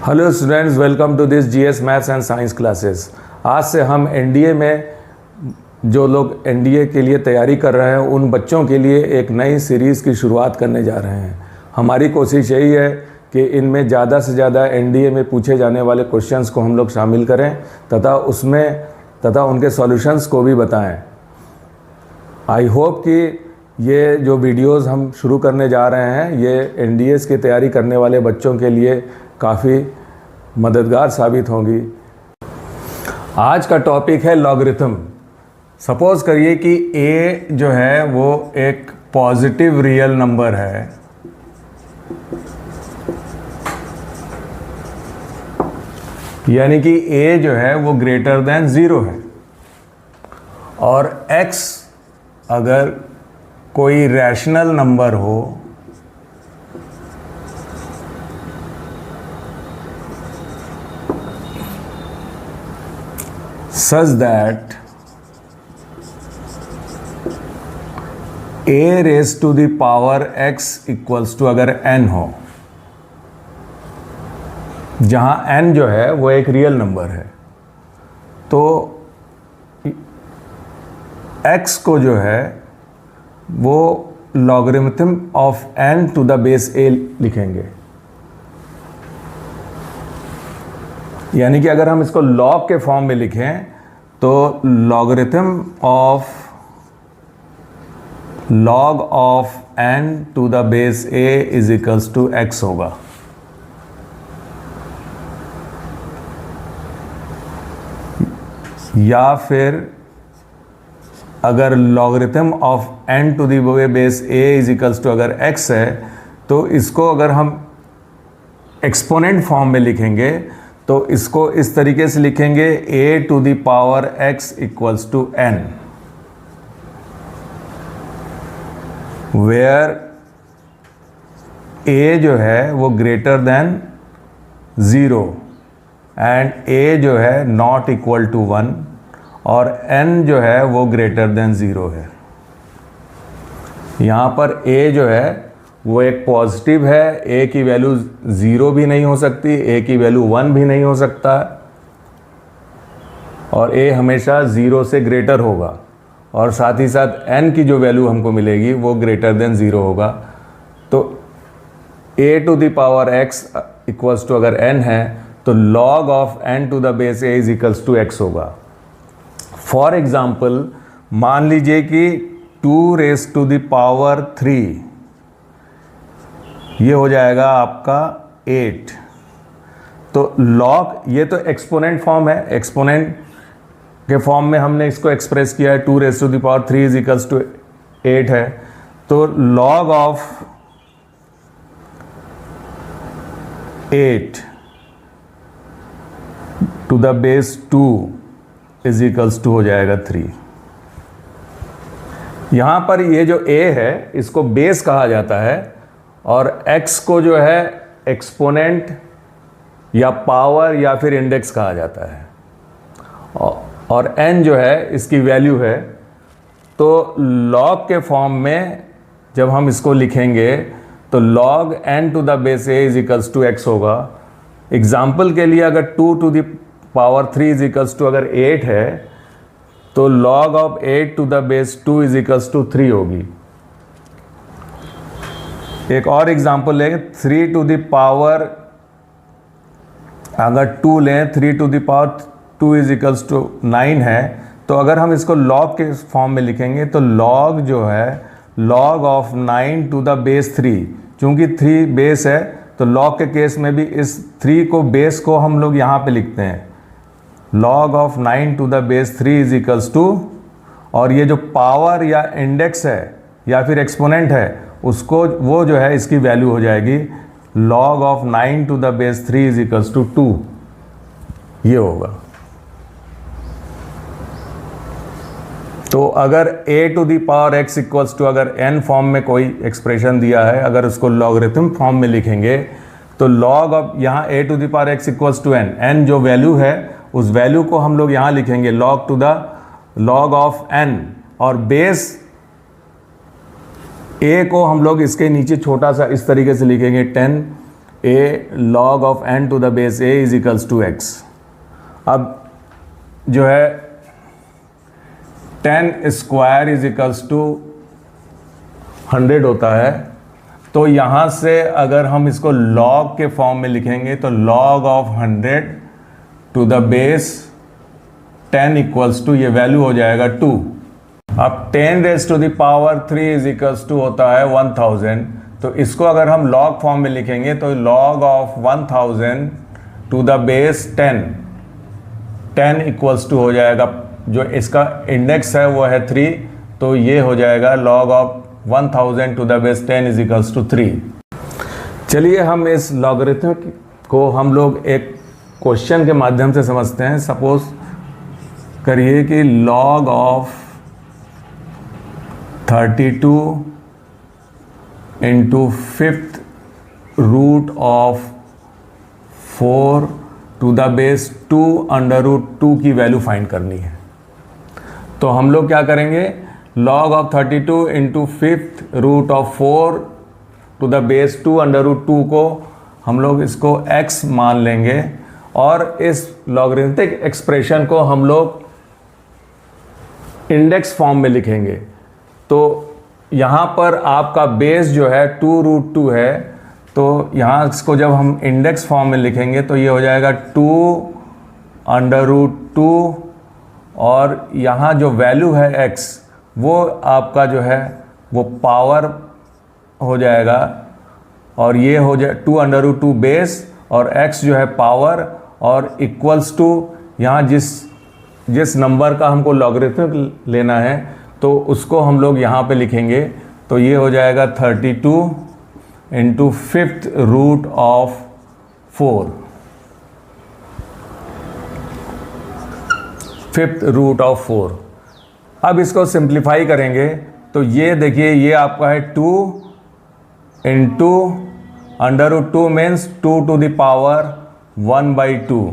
Hello students, welcome to this GS maths and science classes. आज से हम NDA में जो लोग एनडीए के लिए तैयारी कर रहे हैं उन बच्चों के लिए एक नई सीरीज़ की शुरुआत करने जा रहे हैं। हमारी कोशिश यही है कि इनमें ज़्यादा से ज़्यादा एनडीए में पूछे जाने वाले क्वेश्चंस को हम लोग शामिल करें तथा उनके सॉल्यूशंस को भी बताएं। आई होप कि ये जो वीडियोस हम शुरू करने जा रहे हैं ये एनडीएस की तैयारी करने वाले बच्चों के लिए काफ़ी मददगार साबित होंगी। आज का टॉपिक है लॉगरिथम। सपोज़ करिए कि a जो है वो एक पॉजिटिव रियल नंबर है यानी कि a जो है वो ग्रेटर देन 0 है और x अगर कोई रैशनल नंबर हो such that a raised to the power x equals to अगर n हो, जहां n जो है वो एक रियल नंबर है, तो x को जो है वो logarithm of n to the base a लिखेंगे। यानी कि अगर हम इसको लॉग के फॉर्म में लिखें तो logarithm of log of n to the base a is equals to x होगा। या फिर अगर logarithm of n to the base a is equals to अगर x है तो इसको अगर हम एक्सपोनेंट फॉर्म में लिखेंगे तो इसको इस तरीके से लिखेंगे a to the power x equals to n, where a जो है वो ग्रेटर देन 0 एंड a जो है नॉट इक्वल टू 1 और n जो है वो ग्रेटर देन 0 है। यहाँ पर a जो है वो एक पॉजिटिव है, a की वैल्यू 0 भी नहीं हो सकती, a की वैल्यू 1 भी नहीं हो सकता और a हमेशा 0 से ग्रेटर होगा और साथ ही साथ n की जो वैल्यू हमको मिलेगी वो ग्रेटर देन 0 होगा। तो a to the power x equals to अगर n है तो log of n to the base a is equals to x होगा। फॉर एग्जाम्पल मान लीजिए कि 2 रेज़ टू द पावर 3 ये हो जाएगा आपका 8। तो log, ये तो एक्सपोनेंट फॉर्म है, एक्सपोनेंट के फॉर्म में हमने इसको एक्सप्रेस किया है, 2 raise to the power 3 is equals to 8 है। तो log of 8 to the base 2 is equals to हो जाएगा 3। यहाँ पर ये जो a है इसको बेस कहा जाता है और x को जो है एक्सपोनेंट या पावर या फिर इंडेक्स कहा जाता है और n जो है इसकी वैल्यू है। तो log के फॉर्म में जब हम इसको लिखेंगे तो log n to the base a is equals to x होगा। एग्जाम्पल के लिए अगर 2 to the power 3 is equals to अगर 8 है तो log of 8 to the base 2 is equals to 3 होगी। एक और एग्जाम्पल लेंगे, 3 टू द पावर अगर 2 लें, 3 to the power 2 is equals to 9 है तो अगर हम इसको log के फॉर्म में लिखेंगे तो log जो है log of 9 to the base 3, चूँकि 3 बेस है तो log के केस में भी इस 3 को बेस को हम लोग यहाँ पे लिखते हैं log of 9 to the base 3 is equals to, और ये जो पावर या इंडेक्स है या फिर एक्सपोनेंट है उसको वो जो है इसकी वैल्यू हो जाएगी log of 9 to the base 3 is equals to 2, ये होगा। तो अगर a to the power x equals to अगर n फॉर्म में कोई एक्सप्रेशन दिया है, अगर उसको लॉगरिथम फॉर्म में लिखेंगे तो log ऑफ यहाँ a to the power x equals to n जो वैल्यू है उस वैल्यू को हम लोग यहाँ लिखेंगे log to the log of n और बेस a को हम लोग इसके नीचे छोटा सा इस तरीके से लिखेंगे 10 ए log of n to the base a is equals to x। अब जो है 10 स्क्वायर इज इक्वल्स टू 100 होता है, तो यहाँ से अगर हम इसको log के फॉर्म में लिखेंगे तो log of 100 to the base 10 equals to, ये वैल्यू हो जाएगा 2। अब 10 raise to the power 3 is equals to होता है 1000, तो इसको अगर हम log फॉर्म में लिखेंगे तो log of 1000 to the base 10 equals to हो जाएगा, जो इसका इंडेक्स है वो है 3, तो ये हो जाएगा log of 1000 to the base 10 is equals to 3। चलिए हम इस लॉगरिथम को हम लोग एक क्वेश्चन के माध्यम से समझते हैं। सपोज करिए कि log of 32 into 5th root of 4 to the base 2 under root 2 की वैल्यू फाइंड करनी है। तो हम लोग क्या करेंगे, log of 32 into 5th root of 4 to the base 2 under root 2 को हम लोग इसको x मान लेंगे और इस लॉगरिथमिक एक्सप्रेशन को हम लोग इंडेक्स फॉर्म में लिखेंगे। तो यहाँ पर आपका बेस जो है 2 रूट 2 है, तो यहाँ इसको जब हम इंडेक्स फॉर्म में लिखेंगे तो ये हो जाएगा 2 अंडर रूट 2 और यहाँ जो वैल्यू है x वो आपका जो है वो पावर हो जाएगा, और ये हो जाए 2 अंडर रूट 2 बेस और x जो है पावर, और इक्वल्स टू यहाँ जिस नंबर का हमको लॉगरिथम लेना है तो उसको हम लोग यहाँ पे लिखेंगे। तो ये हो जाएगा 32 into 5th root of 4, 5th root of 4। अब इसको सिंप्लीफाई करेंगे तो ये देखिए ये आपका है 2 into under root 2 means 2 to the power 1/2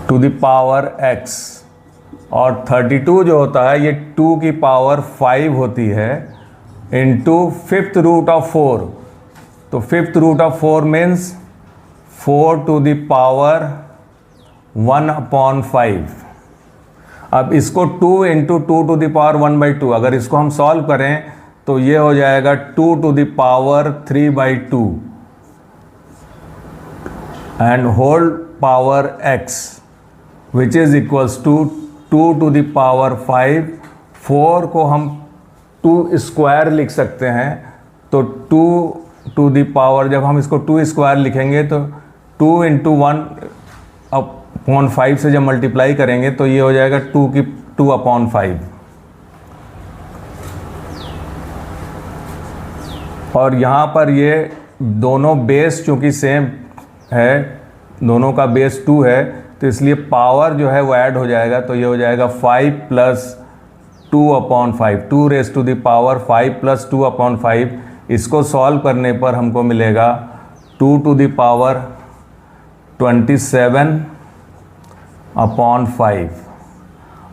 to the power x, और 32 जो होता है ये 2 की पावर 5 होती है इंटू 5th रूट ऑफ 4, तो 5th root of 4 means 4 to the power 1/5। अब इसको 2 इंटू 2 टू द पावर 1/2 अगर इसको हम सॉल्व करें तो ये हो जाएगा 2 to the power 3/2 and whole power x which is equals to 2 to the power 5। 4 को हम 2 स्क्वायर लिख सकते हैं, तो 2 टू द पावर, जब हम इसको 2 स्क्वायर लिखेंगे तो 2 इंटू 1/5 से जब मल्टीप्लाई करेंगे तो ये हो जाएगा 2/5। और यहाँ पर ये दोनों बेस चूँकि सेम है, दोनों का बेस 2 है, तो इसलिए पावर जो है वो ऐड हो जाएगा, तो ये हो जाएगा 5 plus 2/5, 2 raise to the power 5 plus 2/5। इसको सॉल्व करने पर हमको मिलेगा 2 टू द पावर 27/5,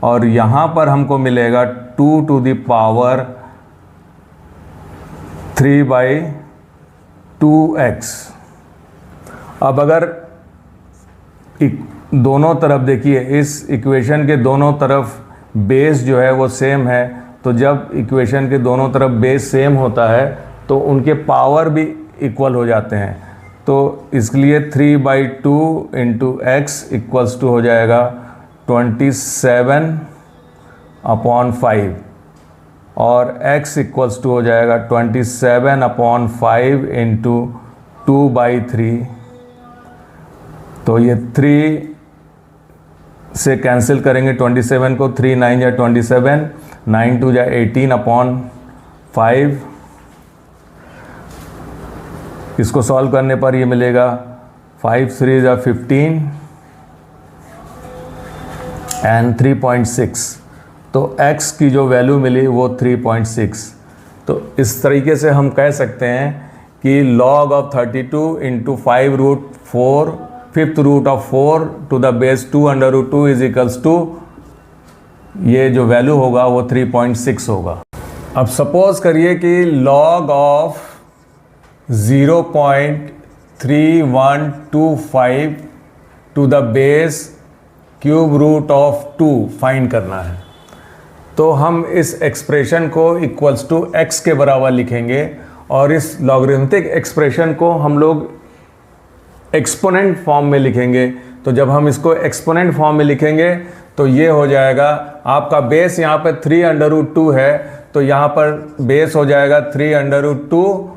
और यहाँ पर हमको मिलेगा 2 टू द पावर 3/2x। अब अगर दोनों तरफ देखिए, इस इक्वेशन के दोनों तरफ बेस जो है वो सेम है, तो जब इक्वेशन के दोनों तरफ बेस सेम होता है तो उनके पावर भी इक्वल हो जाते हैं। तो इसलिए 3/2 इंटू एक्स इक्वल्स टू हो जाएगा 27/5 और x इक्वल्स टू हो जाएगा 27/5 इंटू 2/3। तो ये 3 से कैंसिल करेंगे 27 को, 3 9 या 27, 9 2 या 18/5। इसको सॉल्व करने पर ये मिलेगा 5 3 या 15 एंड 3.6। तो x की जो वैल्यू मिली वो 3.6। तो इस तरीके से हम कह सकते हैं कि log of 32 into 5 root 4 5th root of 4 to the base 2 under root 2 is equals to, ये जो वैल्यू होगा वो 3.6 होगा। अब सपोज करिए कि log of 0.3125 to the base cube root of 2 find करना है। तो हम इस एक्सप्रेशन को इक्वल्स टू x के बराबर लिखेंगे और इस लॉगरिथमिक एक्सप्रेशन को हम लोग एक्सपोनेंट फॉर्म में लिखेंगे। तो जब हम इसको एक्सपोनेंट फॉर्म में लिखेंगे तो ये हो जाएगा, आपका बेस यहाँ पे 3√2 है, तो यहाँ पर बेस हो जाएगा 3√2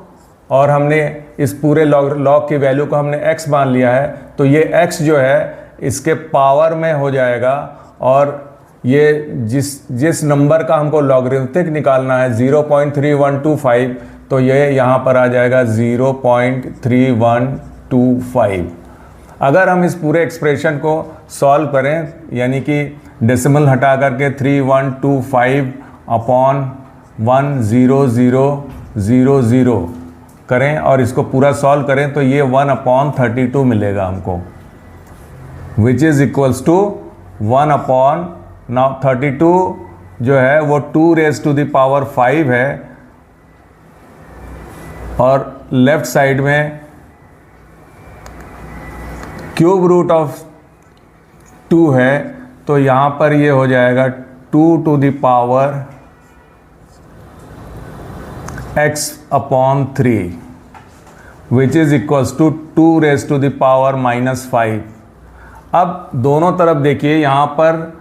और हमने इस पूरे लॉग की वैल्यू को हमने x मान लिया है, तो ये x जो है इसके पावर में हो जाएगा और ये जिस नंबर का हमको लॉगरिथमिक निकालना है 0.3125, तो ये यहाँ पर आ जाएगा 0.3125। अगर हम इस पूरे एक्सप्रेशन को सॉल्व करें, यानी कि डेसिमल हटा करके 3125 अपॉन 10000 करें और इसको पूरा सॉल्व करें तो ये 1/32 मिलेगा हमको, विच इज़ इक्वल्स टू 1/32 जो है वो 2⁵5 है और लेफ्ट साइड में क्यूब रूट ऑफ 2 है, तो यहाँ पर ये हो जाएगा 2⁻x/3 which is equals to 2⁻⁻5। अब दोनों तरफ देखिए, यहाँ पर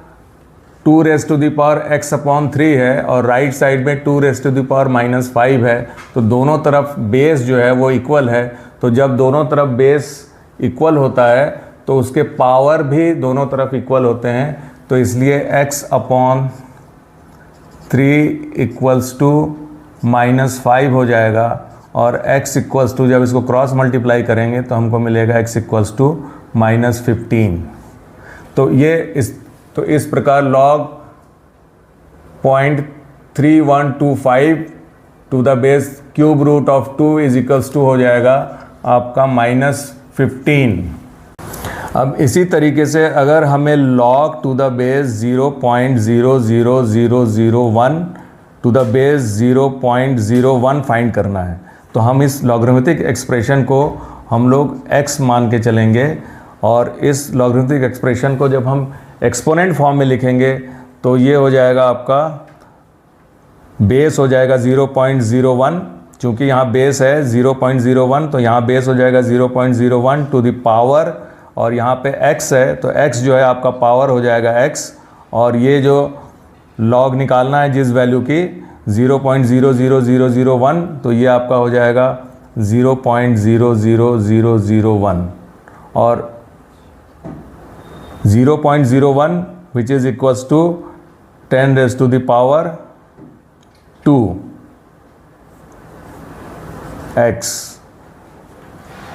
2⁻x/3 है और राइट साइड में 2⁻5 है, तो दोनों तरफ बेस जो है वो इक्वल है। तो जब दोनों तरफ बेस इक्वल होता है तो उसके पावर भी दोनों तरफ इक्वल होते हैं, तो इसलिए x/3 इक्वल्स टू -5 हो जाएगा और x इक्वल्स टू, जब इसको क्रॉस मल्टीप्लाई करेंगे तो हमको मिलेगा x इक्वल्स टू -15। तो इस प्रकार log 0.3125 to the base cube root of 2 is equals to हो जाएगा आपका -15। अब इसी तरीके से अगर हमें log to the base 0.00001 to the base 0.01 find करना है, तो हम इस लॉगरिथमिक एक्सप्रेशन को हम लोग x मान के चलेंगे और इस लॉगरिथमिक एक्सप्रेशन को जब हम एक्सपोनेंट फॉर्म में लिखेंगे तो ये हो जाएगा, आपका बेस हो जाएगा 0.01, चूँकि यहाँ बेस है 0.01 तो यहाँ बेस हो जाएगा 0.01 टू द पावर, और यहाँ पे x है तो x जो है आपका पावर हो जाएगा x, और ये जो log निकालना है जिस वैल्यू की 0.00001, तो ये आपका हो जाएगा 0.00001 और 0.01 which is equals to 10⁻² x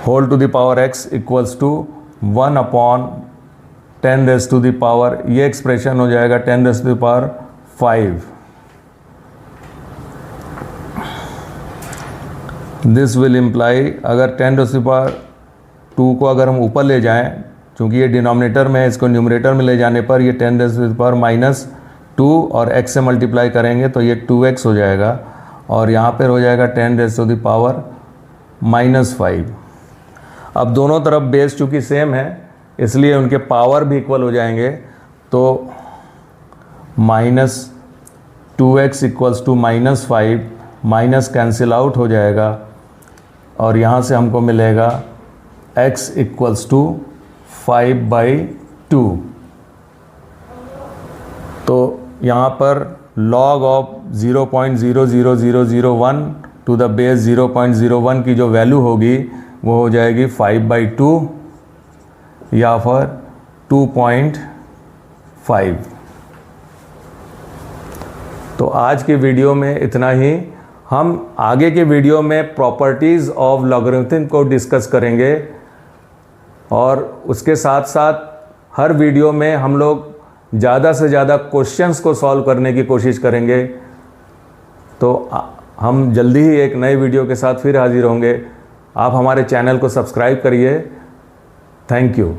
whole to the power x equals to 1/10⁻, ये एक्सप्रेशन हो जाएगा 10⁵5। दिस विल इम्प्लाई, अगर 10⁻² को अगर हम ऊपर ले जाएं, क्योंकि ये डिनोमिनेटर में है, इसको न्यूमरेटर में ले जाने पर ये 10⁻² और x से मल्टीप्लाई करेंगे तो ये 2x हो जाएगा और यहाँ पर हो जाएगा 10⁻⁻5। अब दोनों तरफ बेस चूँकि सेम है इसलिए उनके पावर भी इक्वल हो जाएंगे, तो -2x equals to -5, minus cancel out हो जाएगा और यहाँ से हमको मिलेगा x इक्वल्स टू 5/2। तो यहाँ पर log of 0.00001 to the base 0.01 की जो वैल्यू होगी वो हो जाएगी 5/2 या फिर 2.5। तो आज के वीडियो में इतना ही। हम आगे के वीडियो में प्रॉपर्टीज़ ऑफ लॉगरिथम को डिस्कस करेंगे और उसके साथ साथ हर वीडियो में हम लोग ज़्यादा से ज़्यादा क्वेश्चंस को सॉल्व करने की कोशिश करेंगे। तो हम जल्दी ही एक नए वीडियो के साथ फिर हाजिर होंगे। आप हमारे चैनल को सब्सक्राइब करिए। Thank you.